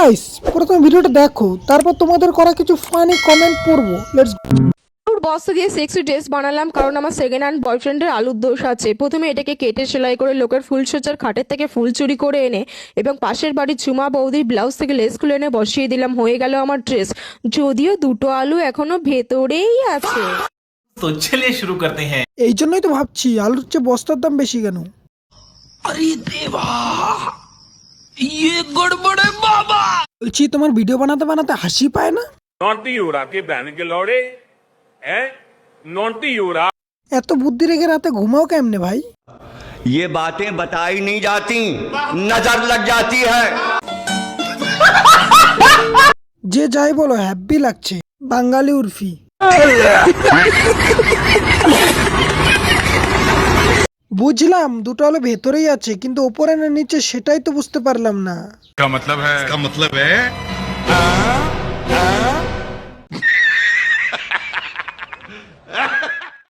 Guys প্রথমে ভিডিওটা দেখো, তারপর তোমাদের করা কিছু ফানি কমেন্ট পড়বো। লেটস বস্তা দিয়ে সেক্সি ড্রেস বানালাম কারণ আমার সেকেন্ড হ্যান্ড বয়ফ্রেন্ডের আলুর দোষ আছে। প্রথমে এটাকে কেটে সেলাই করে লোকের ফুলসজ্জার খাটের থেকে ফুল চুরি করে এনে এবং পাশের বাড়ির ঝুমা বৌদির ব্লাউজ থেকে লেস খুলে এনে বসিয়ে দিলাম। হয়ে গেল আমার ড্রেস, যদিও দুটো আলু এখনো ভেতরেই আছে। तो चलिए शुरू करते हैं। এই জন্যই তো ভাবছি আলুর চেয়ে বস্তার দাম বেশি কেন। বলছি তোমার ভিডিও বানাতে বানাতে হাসি পায় না? नॉटी हो रहा के बहन के लौड़े है नॉटी हो रहा। এত বুদ্ধি রেখে রাতে ঘুমাও কেমনে ভাই? ये बातें बताई नहीं जाती, नजर लग जाती है। যে যাই বলো হ্যাপি লাগছে, বাঙালি উর্ফি। বুঝলাম দুটো আলু ভেতরেই আছে, কিন্তু ওপরে না নিচে সেটাই তো বুঝতে পারলাম না। इसका मतलब है